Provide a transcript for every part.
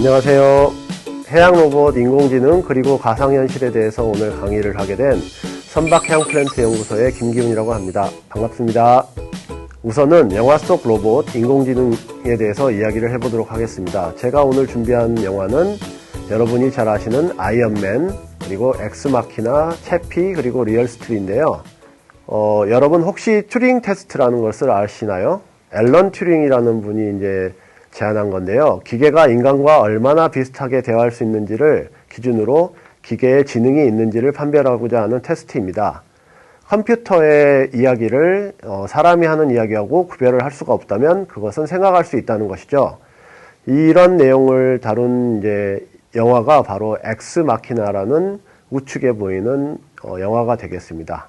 안녕하세요. 해양로봇, 인공지능, 그리고 가상현실에 대해서 오늘 강의를 하게 된 선박해양플랜트 연구소의 김기훈이라고 합니다. 반갑습니다. 우선은 영화 속 로봇, 인공지능에 대해서 이야기를 해보도록 하겠습니다. 제가 오늘 준비한 영화는 여러분이 잘 아시는 아이언맨, 그리고 엑스마키나, 채피, 그리고 리얼스트리인데요. 여러분 혹시 튜링 테스트라는 것을 아시나요? 앨런 튜링이라는 분이 이제 제안한 건데요. 기계가 인간과 얼마나 비슷하게 대화할 수 있는지를 기준으로 기계의 지능이 있는지를 판별하고자 하는 테스트입니다. 컴퓨터의 이야기를 사람이 하는 이야기하고 구별을 할 수가 없다면 그것은 생각할 수 있다는 것이죠. 이런 내용을 다룬 이제 영화가 바로 엑스마키나라는 우측에 보이는 영화가 되겠습니다.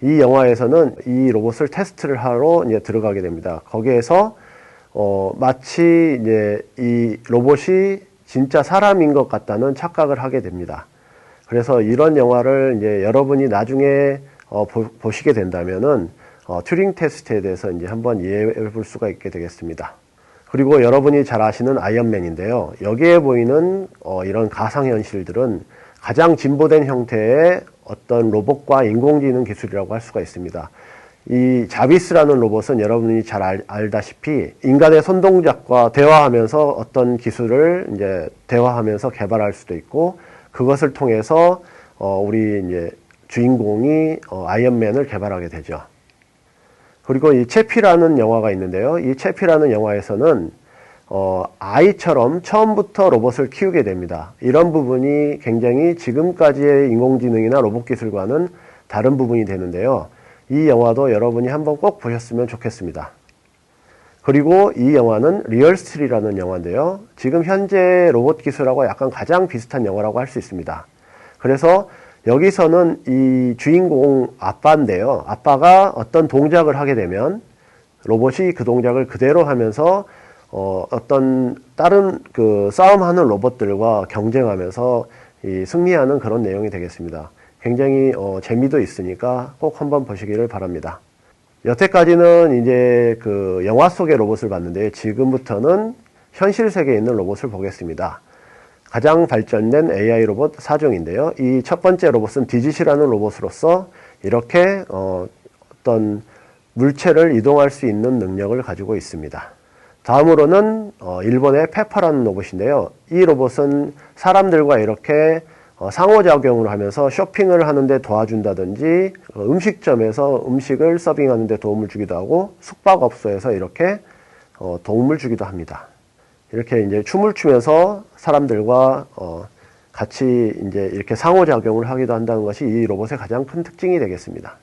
이 영화에서는 이 로봇을 테스트를 하러 이제 들어가게 됩니다. 거기에서 마치 이제 이 로봇이 진짜 사람인 것 같다는 착각을 하게 됩니다. 그래서 이런 영화를 이제 여러분이 나중에 보시게 된다면은 튜링 테스트에 대해서 이제 한번 이해해 볼 수가 있게 되겠습니다. 그리고 여러분이 잘 아시는 아이언맨인데요. 여기에 보이는 이런 가상현실들은 가장 진보된 형태의 어떤 로봇과 인공지능 기술이라고 할 수가 있습니다. 이 자비스라는 로봇은 여러분이 잘 알다시피 인간의 손동작과 대화하면서 어떤 기술을 이제 대화하면서 개발할 수도 있고, 그것을 통해서 우리 이제 주인공이 아이언맨을 개발하게 되죠. 그리고 이 채피라는 영화가 있는데요. 이 채피라는 영화에서는 아이처럼 처음부터 로봇을 키우게 됩니다. 이런 부분이 굉장히 지금까지의 인공지능이나 로봇 기술과는 다른 부분이 되는데요. 이 영화도 여러분이 한번 꼭 보셨으면 좋겠습니다. 그리고 이 영화는 리얼스트리라는 영화인데요. 지금 현재 로봇 기술하고 약간 가장 비슷한 영화라고 할 수 있습니다. 그래서 여기서는 이 주인공 아빠인데요. 아빠가 어떤 동작을 하게 되면 로봇이 그 동작을 그대로 하면서 어떤 다른 그 싸움하는 로봇들과 경쟁하면서 승리하는 그런 내용이 되겠습니다. 굉장히 재미도 있으니까 꼭 한번 보시기를 바랍니다. 여태까지는 이제 그 영화 속의 로봇을 봤는데 지금부터는 현실 세계에 있는 로봇을 보겠습니다. 가장 발전된 AI 로봇 4종인데요. 이 첫 번째 로봇은 디짓이라는 로봇으로서 이렇게 어떤 물체를 이동할 수 있는 능력을 가지고 있습니다. 다음으로는 일본의 페퍼라는 로봇인데요. 이 로봇은 사람들과 이렇게 상호작용을 하면서 쇼핑을 하는데 도와준다든지 음식점에서 음식을 서빙하는 데 도움을 주기도 하고 숙박업소에서 이렇게 도움을 주기도 합니다. 이렇게 이제 춤을 추면서 사람들과 같이 이제 이렇게 상호작용을 하기도 한다는 것이 이 로봇의 가장 큰 특징이 되겠습니다.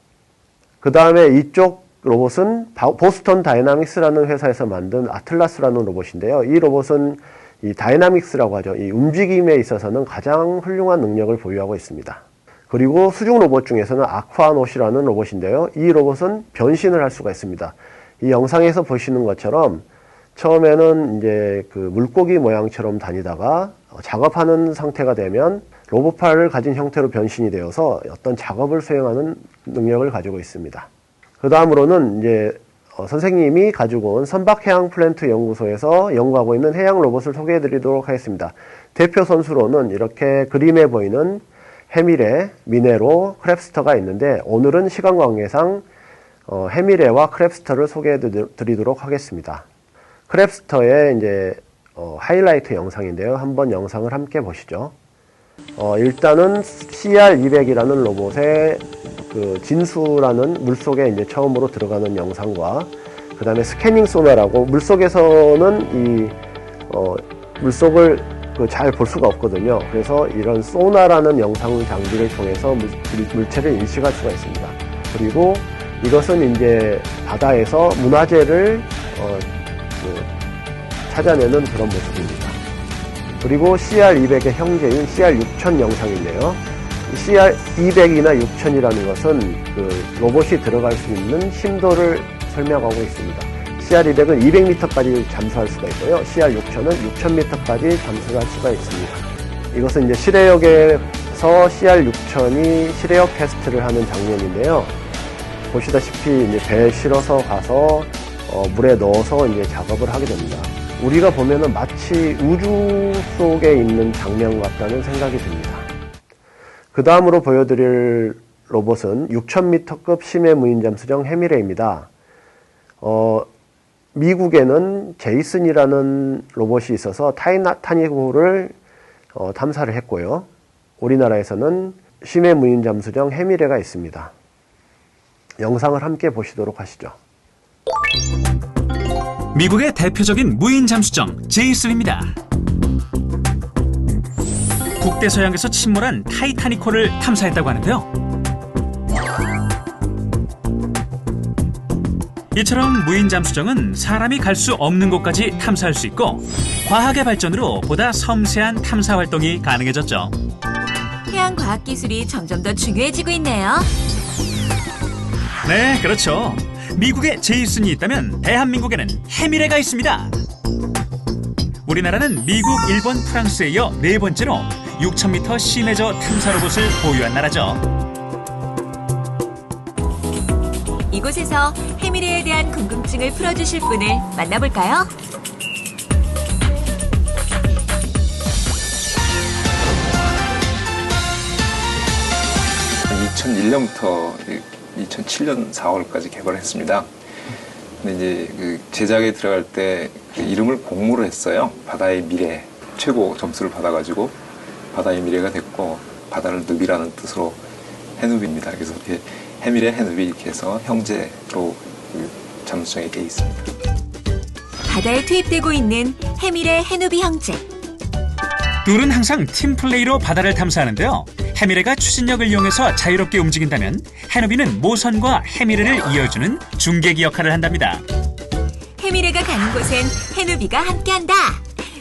그 다음에 이쪽 로봇은 보스턴 다이나믹스라는 회사에서 만든 아틀라스라는 로봇인데요. 이 로봇은 이 다이나믹스라고 하죠. 이 움직임에 있어서는 가장 훌륭한 능력을 보유하고 있습니다. 그리고 수중 로봇 중에서는 아쿠아노시라는 로봇인데요. 이 로봇은 변신을 할 수가 있습니다. 이 영상에서 보시는 것처럼 처음에는 이제 그 물고기 모양처럼 다니다가 작업하는 상태가 되면 로봇팔을 가진 형태로 변신이 되어서 어떤 작업을 수행하는 능력을 가지고 있습니다. 그 다음으로는 이제 선생님이 가지고 온 선박해양플랜트 연구소에서 연구하고 있는 해양 로봇을 소개해 드리도록 하겠습니다. 대표 선수로는 이렇게 그림에 보이는 해미레, 미네로, 크랩스터가 있는데 오늘은 시간 관계상 해미레와 크랩스터를 소개해 드리도록 하겠습니다. 크랩스터의 이제 하이라이트 영상인데요. 한번 영상을 함께 보시죠. 일단은 CR200이라는 로봇의 그 진수라는 물속에 이제 처음으로 들어가는 영상과 그 다음에 스캐닝 소나라고 물속에서는 이 물속을 잘 볼 수가 없거든요. 그래서 이런 소나라는 영상 장비를 통해서 물체를 인식할 수가 있습니다. 그리고 이것은 이제 바다에서 문화재를 찾아내는 그런 모습입니다. 그리고 CR200의 형제인 CR6000 영상인데요. CR200이나 6000이라는 것은 그 로봇이 들어갈 수 있는 심도를 설명하고 있습니다. CR200은 200m까지 잠수할 수가 있고요. CR6000은 6000m까지 잠수를 할 수가 있습니다. 이것은 이제 실외역에서 CR6000이 실외역 테스트를 하는 장면인데요. 보시다시피 이제 배에 실어서 가서 물에 넣어서 이제 작업을 하게 됩니다. 우리가 보면은 마치 우주 속에 있는 장면 같다는 생각이 듭니다. 그 다음으로 보여드릴 로봇은 6000m급 심해 무인잠수정 해미레입니다. 미국에는 제이슨이라는 로봇이 있어서 타이타닉호를 탐사를 했고요. 우리나라에서는 심해 무인잠수정 해미레가 있습니다. 영상을 함께 보시도록 하시죠. 미국의 대표적인 무인 잠수정 제이슨입니다. 북대서양에서 침몰한 타이타닉호를 탐사했다고 하는데요. 이처럼 무인 잠수정은 사람이 갈 수 없는 곳까지 탐사할 수 있고 과학의 발전으로 보다 섬세한 탐사 활동이 가능해졌죠. 해양 과학 기술이 점점 더 중요해지고 있네요. 네, 그렇죠. 미국에 제이슨이 있다면 대한민국에는 해미레가 있습니다. 우리나라는 미국, 일본, 프랑스에 이어 네 번째로 6000m 심해저 탐사 로봇을 보유한 나라죠. 이곳에서 해미레에 대한 궁금증을 풀어주실 분을 만나볼까요? 한 2001년부터 2007년 4월까지 개발했습니다. 근데 이제 그 제작에 들어갈 때 그 이름을 공모를 했어요. 바다의 미래 최고 점수를 받아가지고 바다의 미래가 됐고 바다를 누비라는 뜻으로 해누비입니다. 그래서 이렇게 해미레 해누비 이렇게 해서 형제로 그 잠수정에 돼 있습니다. 바다에 투입되고 있는 해미레 해누비 형제. 둘은 항상 팀플레이로 바다를 탐사하는데요. 해미레가 추진력을 이용해서 자유롭게 움직인다면 해누비는 모선과 해미레를 이어주는 중계기 역할을 한답니다. 해미레가 가는 곳엔 해누비가 함께한다.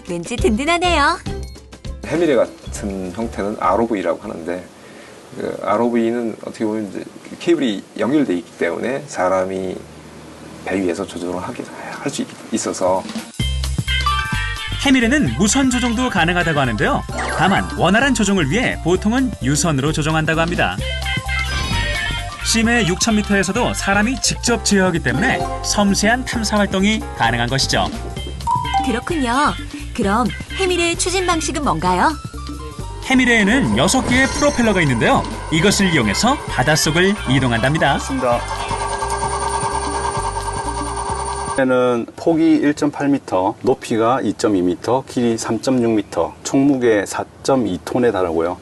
왠지 든든하네요. 해미레 같은 형태는 ROV라고 하는데 그 ROV는 어떻게 보면 이제 케이블이 연결돼 있기 때문에 사람이 배 위에서 조종을 할 수 있어서 해미레는 무선 조종도 가능하다고 하는데요. 다만 원활한 조종을 위해 보통은 유선으로 조종한다고 합니다. 심해 6000m에서도 사람이 직접 제어하기 때문에 섬세한 탐사 활동이 가능한 것이죠. 그렇군요. 그럼 해미레의 추진 방식은 뭔가요? 해미레에는 6개의 프로펠러가 있는데요. 이것을 이용해서 바닷속을 이동한답니다. 맞습니다. 는 폭이 1.8m, 높이가 2.2m, 길이 3.6m, 총무게 4.2톤에 달하고요.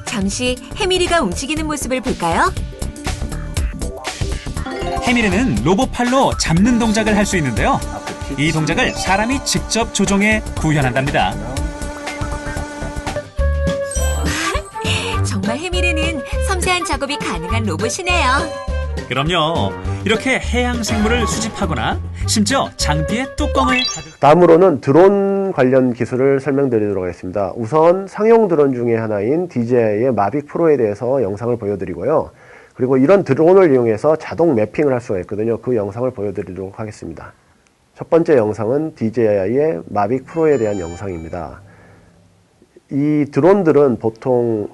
잠시 해미레가 움직이는 모습을 볼까요? 해미레는 로봇팔로 잡는 동작을 할 수 있는데요. 이 동작을 사람이 직접 조종해 구현한답니다. 정말 해미레는 섬세한 작업이 가능한 로봇이네요. 그럼요. 이렇게 해양 생물을 수집하거나 심지어 장비에 뚜껑을 다음으로는 드론 관련 기술을 설명드리도록 하겠습니다. 우선 상용 드론 중에 하나인 DJI의 마빅 프로에 대해서 영상을 보여드리고요. 그리고 이런 드론을 이용해서 자동 매핑을 할 수가 있거든요. 그 영상을 보여드리도록 하겠습니다. 첫 번째 영상은 DJI의 마빅 프로에 대한 영상입니다. 이 드론들은 보통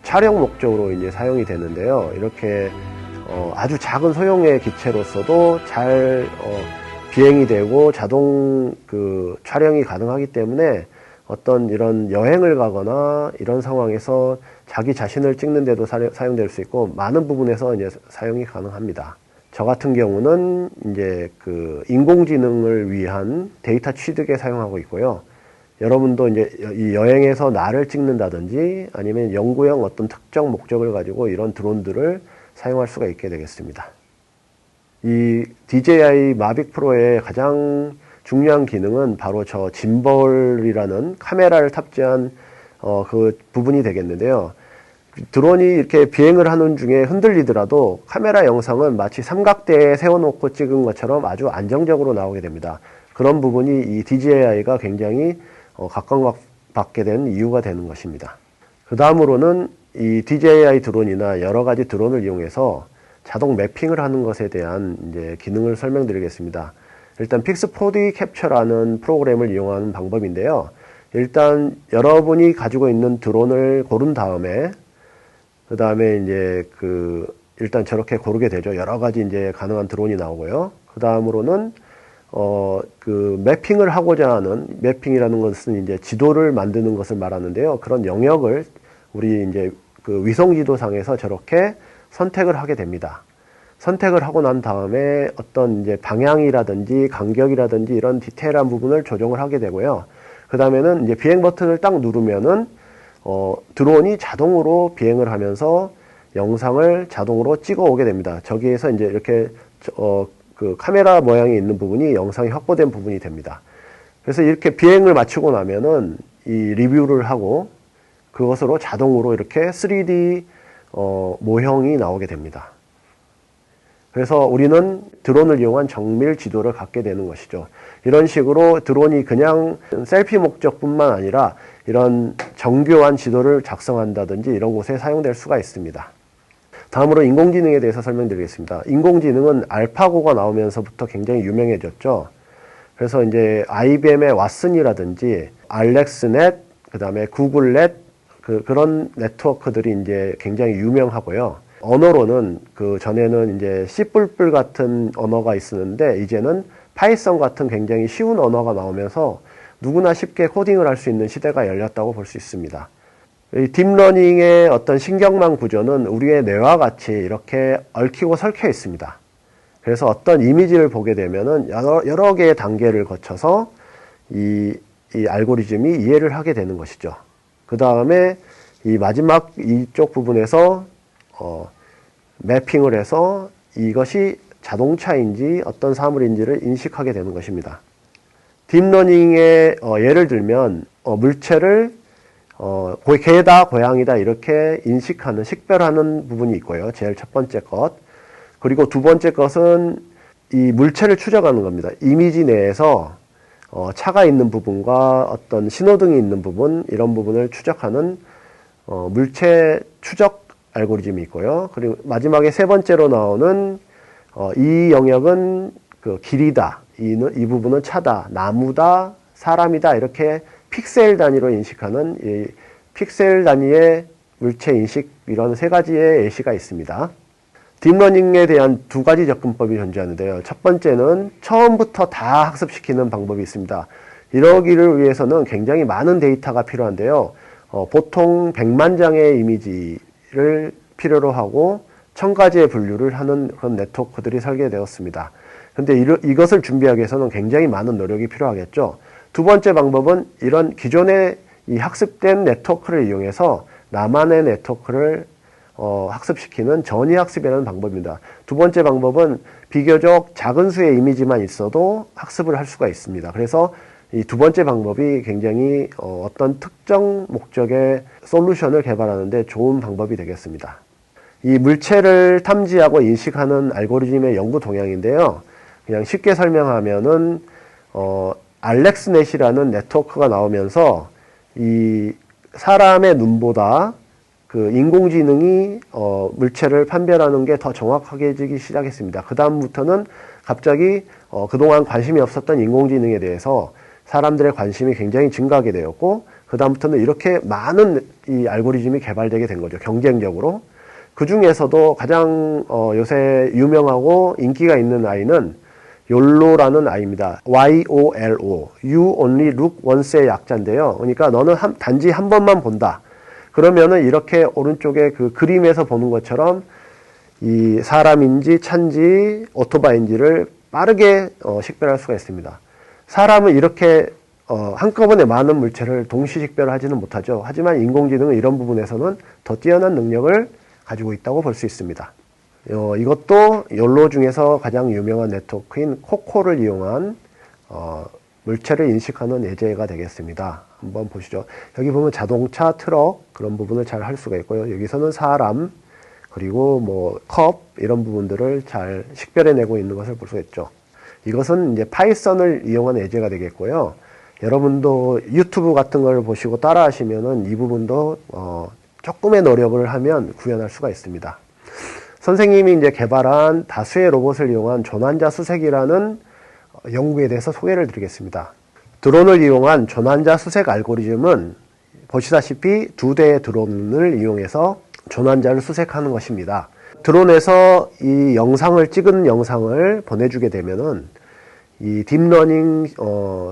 촬영 목적으로 이제 사용이 되는데요. 이렇게 아주 작은 소형의 기체로서도 잘 비행이 되고 자동 촬영이 가능하기 때문에 어떤 이런 여행을 가거나 이런 상황에서 자기 자신을 찍는데도 사용될 수 있고 많은 부분에서 이제 사용이 가능합니다. 저 같은 경우는 이제 인공지능을 위한 데이터 취득에 사용하고 있고요. 여러분도 이제 이 여행에서 나를 찍는다든지 아니면 연구용 어떤 특정 목적을 가지고 이런 드론들을 사용할 수가 있게 되겠습니다. 이 DJI 마빅 프로의 가장 중요한 기능은 바로 저 짐벌이라는 카메라를 탑재한 그 부분이 되겠는데요. 드론이 이렇게 비행을 하는 중에 흔들리더라도 카메라 영상은 마치 삼각대에 세워놓고 찍은 것처럼 아주 안정적으로 나오게 됩니다. 그런 부분이 이 DJI가 굉장히 각광받게 된 이유가 되는 것입니다. 그 다음으로는 이 DJI 드론이나 여러 가지 드론을 이용해서 자동 매핑을 하는 것에 대한 이제 기능을 설명드리겠습니다. 일단 픽스4D 캡처라는 프로그램을 이용하는 방법인데요. 일단 여러분이 가지고 있는 드론을 고른 다음에 그 다음에 이제 일단 저렇게 고르게 되죠. 여러 가지 이제 가능한 드론이 나오고요. 그 다음으로는 그 매핑을 하고자 하는, 매핑이라는 것은 이제 지도를 만드는 것을 말하는데요. 그런 영역을 우리 이제 그 위성 지도상에서 저렇게 선택을 하게 됩니다. 선택을 하고 난 다음에 어떤 이제 방향이라든지 간격이라든지 이런 디테일한 부분을 조정을 하게 되고요. 그 다음에는 이제 비행 버튼을 딱 누르면은 드론이 자동으로 비행을 하면서 영상을 자동으로 찍어 오게 됩니다. 저기에서 이제 이렇게 그 카메라 모양이 있는 부분이 영상이 확보된 부분이 됩니다. 그래서 이렇게 비행을 마치고 나면은 이 리뷰를 하고 그것으로 자동으로 이렇게 3D 모형이 나오게 됩니다. 그래서 우리는 드론을 이용한 정밀 지도를 갖게 되는 것이죠. 이런 식으로 드론이 그냥 셀피 목적뿐만 아니라 이런 정교한 지도를 작성한다든지 이런 곳에 사용될 수가 있습니다. 다음으로 인공지능에 대해서 설명드리겠습니다. 인공지능은 알파고가 나오면서부터 굉장히 유명해졌죠. 그래서 이제 IBM의 왓슨이라든지 알렉스넷, 그 다음에 구글넷, 그런 네트워크들이 이제 굉장히 유명하고요. 언어로는 그 전에는 이제 C++ 같은 언어가 있었는데 이제는 파이썬 같은 굉장히 쉬운 언어가 나오면서 누구나 쉽게 코딩을 할 수 있는 시대가 열렸다고 볼 수 있습니다. 이 딥러닝의 어떤 신경망 구조는 우리의 뇌와 같이 이렇게 얽히고 설켜 있습니다. 그래서 어떤 이미지를 보게 되면은 여러 개의 단계를 거쳐서 이 알고리즘이 이해를 하게 되는 것이죠. 그 다음에 이 마지막 이쪽 부분에서 매핑을 해서 이것이 자동차인지 어떤 사물인지를 인식하게 되는 것입니다. 딥러닝의 예를 들면 물체를 개다, 고양이다 이렇게 인식하는, 식별하는 부분이 있고요. 제일 첫 번째 것. 그리고 두 번째 것은 이 물체를 추적하는 겁니다. 이미지 내에서 차가 있는 부분과 어떤 신호등이 있는 부분, 이런 부분을 추적하는 물체 추적 알고리즘이 있고요. 그리고 마지막에 세 번째로 나오는 이 영역은 그 길이다. 이 부분은 차다, 나무다, 사람이다. 이렇게 픽셀 단위로 인식하는 이 픽셀 단위의 물체 인식, 이런 세 가지의 예시가 있습니다. 딥러닝에 대한 두 가지 접근법이 존재하는데요. 첫 번째는 처음부터 다 학습시키는 방법이 있습니다. 이러기를 위해서는 굉장히 많은 데이터가 필요한데요. 보통 100만 장의 이미지를 필요로 하고 1000가지의 분류를 하는 그런 네트워크들이 설계되었습니다. 그런데 이것을 준비하기 위해서는 굉장히 많은 노력이 필요하겠죠. 두 번째 방법은 이런 기존의 이 학습된 네트워크를 이용해서 나만의 네트워크를 학습시키는 전이학습이라는 방법입니다. 두 번째 방법은 비교적 작은 수의 이미지만 있어도 학습을 할 수가 있습니다. 그래서 이 두 번째 방법이 굉장히 어떤 특정 목적의 솔루션을 개발하는데 좋은 방법이 되겠습니다. 이 물체를 탐지하고 인식하는 알고리즘의 연구 동향인데요. 그냥 쉽게 설명하면은 알렉스넷이라는 네트워크가 나오면서 이 사람의 눈보다 그 인공지능이 물체를 판별하는 게 더 정확하게지기 시작했습니다. 그 다음부터는 갑자기 그동안 관심이 없었던 인공지능에 대해서 사람들의 관심이 굉장히 증가하게 되었고, 그 다음부터는 이렇게 많은 이 알고리즘이 개발되게 된 거죠. 경쟁적으로. 그 중에서도 가장 요새 유명하고 인기가 있는 아이는 YOLO라는 아이입니다. YOLO. You Only Look Once의 약자인데요. 그러니까 너는 단지 한 번만 본다. 그러면은 이렇게 오른쪽에 그 그림에서 보는 것처럼 이 사람인지 차인지 오토바이인지를 빠르게 식별할 수가 있습니다. 사람은 이렇게 한꺼번에 많은 물체를 동시 식별하지는 못하죠. 하지만 인공지능은 이런 부분에서는 더 뛰어난 능력을 가지고 있다고 볼 수 있습니다. 이것도 욜로 중에서 가장 유명한 네트워크인 코코를 이용한 물체를 인식하는 예제가 되겠습니다. 한번 보시죠. 여기 보면 자동차, 트럭 그런 부분을 잘 할 수가 있고요. 여기서는 사람, 그리고 뭐 컵 이런 부분들을 잘 식별해내고 있는 것을 볼 수 있죠. 이것은 이제 파이썬을 이용한 예제가 되겠고요. 여러분도 유튜브 같은 걸 보시고 따라 하시면은 이 부분도 조금의 노력을 하면 구현할 수가 있습니다. 선생님이 이제 개발한 다수의 로봇을 이용한 조난자 수색이라는 연구에 대해서 소개를 드리겠습니다. 드론을 이용한 조난자 수색 알고리즘은 보시다시피 두 대의 드론을 이용해서 조난자를 수색하는 것입니다. 드론에서 이 영상을 찍은 영상을 보내주게 되면은 이 딥러닝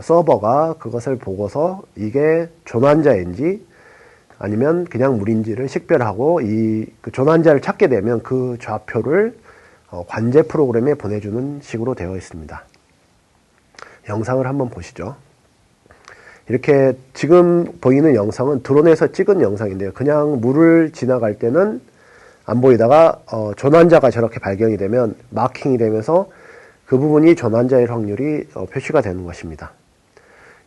서버가 그것을 보고서 이게 조난자인지 아니면 그냥 물인지를 식별하고 그 조난자를 찾게 되면 그 좌표를 관제 프로그램에 보내주는 식으로 되어 있습니다. 영상을 한번 보시죠. 이렇게 지금 보이는 영상은 드론에서 찍은 영상인데요. 그냥 물을 지나갈 때는 안 보이다가 조난자가 저렇게 발견이 되면 마킹이 되면서 그 부분이 조난자일 확률이 표시가 되는 것입니다.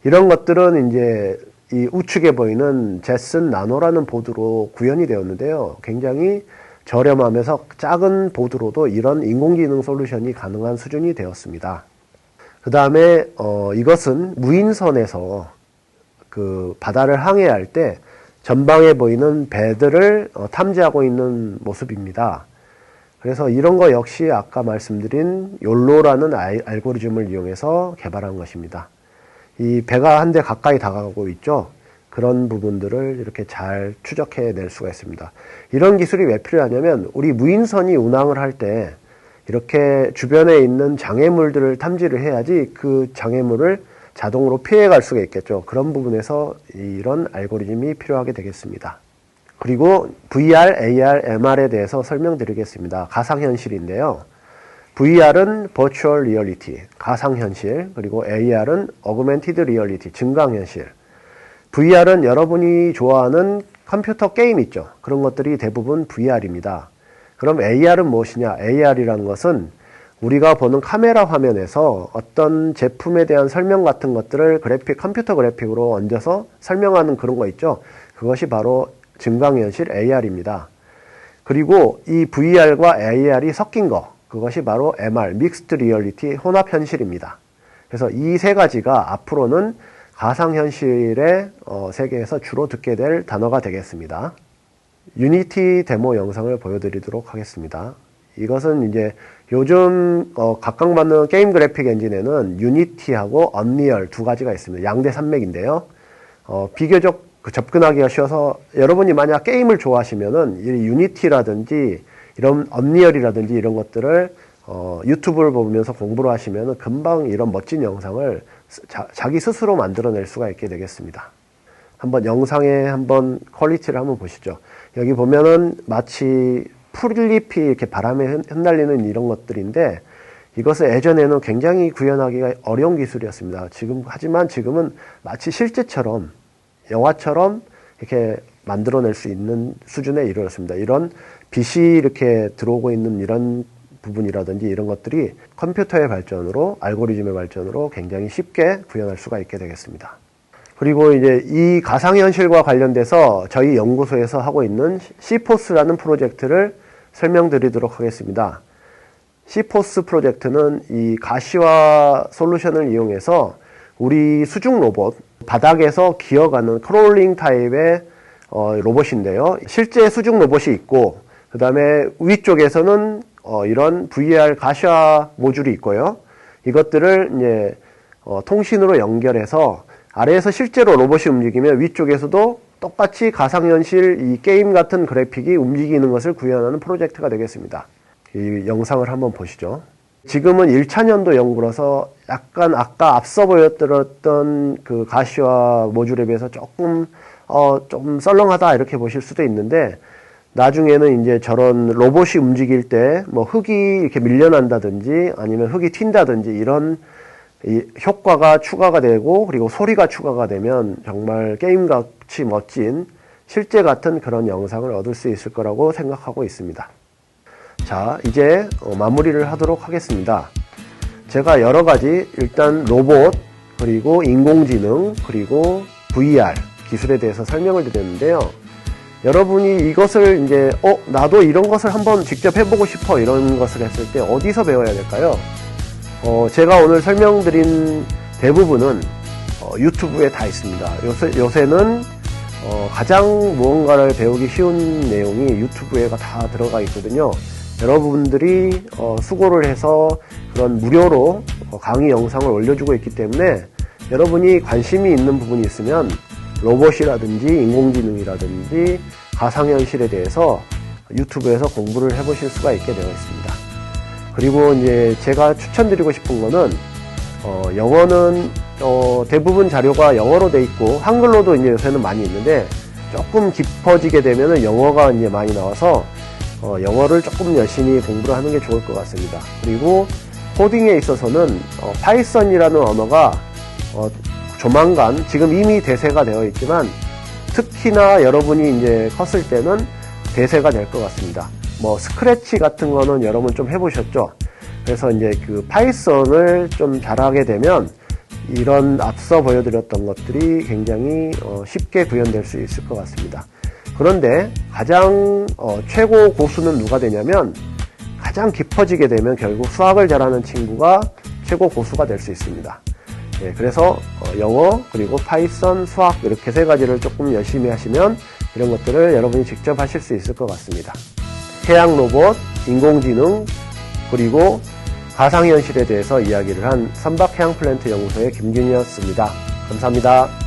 이런 것들은 이제 이 우측에 보이는 제슨 나노라는 보드로 구현이 되었는데요. 굉장히 저렴하면서 작은 보드로도 이런 인공지능 솔루션이 가능한 수준이 되었습니다. 그 다음에 이것은 무인선에서 그 바다를 항해할 때 전방에 보이는 배들을 탐지하고 있는 모습입니다. 그래서 이런 거 역시 아까 말씀드린 욜로라는 알고리즘을 이용해서 개발한 것입니다. 이 배가 한 대 가까이 다가가고 있죠. 그런 부분들을 이렇게 잘 추적해낼 수가 있습니다. 이런 기술이 왜 필요하냐면 우리 무인선이 운항을 할 때 이렇게 주변에 있는 장애물들을 탐지를 해야지 그 장애물을 자동으로 피해갈 수가 있겠죠. 그런 부분에서 이런 알고리즘이 필요하게 되겠습니다. 그리고 VR, AR, MR에 대해서 설명드리겠습니다. 가상현실인데요. VR은 Virtual Reality, 가상현실, 그리고 AR은 Augmented Reality, 증강현실. VR은 여러분이 좋아하는 컴퓨터 게임 있죠. 그런 것들이 대부분 VR입니다. 그럼 AR은 무엇이냐? AR이라는 것은 우리가 보는 카메라 화면에서 어떤 제품에 대한 설명 같은 것들을 컴퓨터 그래픽으로 얹어서 설명하는 그런 거 있죠. 그것이 바로 증강현실 AR입니다. 그리고 이 VR과 AR이 섞인 거, 그것이 바로 MR, Mixed Reality, 혼합현실입니다. 그래서 이 세 가지가 앞으로는 가상현실의 세계에서 주로 듣게 될 단어가 되겠습니다. 유니티 데모 영상을 보여드리도록 하겠습니다. 이것은 이제 요즘 각광받는 게임 그래픽 엔진에는 유니티하고 언리얼 두 가지가 있습니다. 양대 산맥인데요. 비교적 접근하기가 쉬워서 여러분이 만약 게임을 좋아하시면은 이 유니티라든지 이런 언리얼이라든지 이런 것들을 유튜브를 보면서 공부를 하시면은 금방 이런 멋진 영상을 자기 스스로 만들어낼 수가 있게 되겠습니다. 한번 영상의 한번 퀄리티를 한번 보시죠. 여기 보면은 마치 풀잎이 이렇게 바람에 흩날리는 이런 것들인데 이것을 예전에는 굉장히 구현하기가 어려운 기술이었습니다. 하지만 지금은 마치 실제처럼 영화처럼 이렇게 만들어낼 수 있는 수준에 이르렀습니다. 이런 빛이 이렇게 들어오고 있는 이런 부분이라든지 이런 것들이 컴퓨터의 발전으로 알고리즘의 발전으로 굉장히 쉽게 구현할 수가 있게 되겠습니다. 그리고 이제 이 가상현실과 관련돼서 저희 연구소에서 하고 있는 시포스라는 프로젝트를 설명드리도록 하겠습니다. 시포스 프로젝트는 이 가시화 솔루션을 이용해서 우리 수중 로봇, 바닥에서 기어가는 크롤링 타입의 로봇인데요. 실제 수중 로봇이 있고 그 다음에 위쪽에서는 이런 VR 가시화 모듈이 있고요. 이것들을 이제 통신으로 연결해서 아래에서 실제로 로봇이 움직이면 위쪽에서도 똑같이 가상현실 이 게임 같은 그래픽이 움직이는 것을 구현하는 프로젝트가 되겠습니다. 이 영상을 한번 보시죠. 지금은 1차년도 연구라서 약간 아까 앞서 보여드렸던 그 가시화 모듈에 비해서 조금 썰렁하다 이렇게 보실 수도 있는데 나중에는 이제 저런 로봇이 움직일 때 뭐 흙이 이렇게 밀려난다든지 아니면 흙이 튄다든지 이런 이 효과가 추가가 되고 그리고 소리가 추가가 되면 정말 게임같이 멋진 실제 같은 그런 영상을 얻을 수 있을 거라고 생각하고 있습니다. 자, 이제 마무리를 하도록 하겠습니다. 제가 여러 가지 일단 로봇 그리고 인공지능 그리고 VR 기술에 대해서 설명을 드렸는데요. 여러분이 이것을 이제 나도 이런 것을 한번 직접 해보고 싶어 이런 것을 했을 때 어디서 배워야 될까요? 제가 오늘 설명드린 대부분은 유튜브에 다 있습니다. 요새는 가장 무언가를 배우기 쉬운 내용이 유튜브에 다 들어가 있거든요. 여러분들이 수고를 해서 그런 무료로 강의 영상을 올려주고 있기 때문에 여러분이 관심이 있는 부분이 있으면 로봇이라든지 인공지능이라든지 가상현실에 대해서 유튜브에서 공부를 해보실 수가 있게 되어 있습니다. 그리고 이제 제가 추천드리고 싶은 거는 영어는 대부분 자료가 영어로 돼 있고 한글로도 이제 요새는 많이 있는데 조금 깊어지게 되면은 영어가 이제 많이 나와서 영어를 조금 열심히 공부를 하는 게 좋을 것 같습니다. 그리고 코딩에 있어서는 파이썬이라는 언어가 조만간 지금 이미 대세가 되어 있지만 특히나 여러분이 이제 컸을 때는 대세가 될 것 같습니다. 뭐 스크래치 같은 거는 여러분 좀 해보셨죠? 그래서 이제 그 파이썬을 좀 잘하게 되면 이런 앞서 보여드렸던 것들이 굉장히 쉽게 구현될 수 있을 것 같습니다. 그런데 가장 최고 고수는 누가 되냐면 가장 깊어지게 되면 결국 수학을 잘하는 친구가 최고 고수가 될 수 있습니다. 네, 그래서 영어 그리고 파이썬, 수학 이렇게 세 가지를 조금 열심히 하시면 이런 것들을 여러분이 직접 하실 수 있을 것 같습니다. 해양 로봇, 인공지능 그리고 가상현실에 대해서 이야기를 한 선박해양플랜트 연구소의 김균이었습니다. 감사합니다.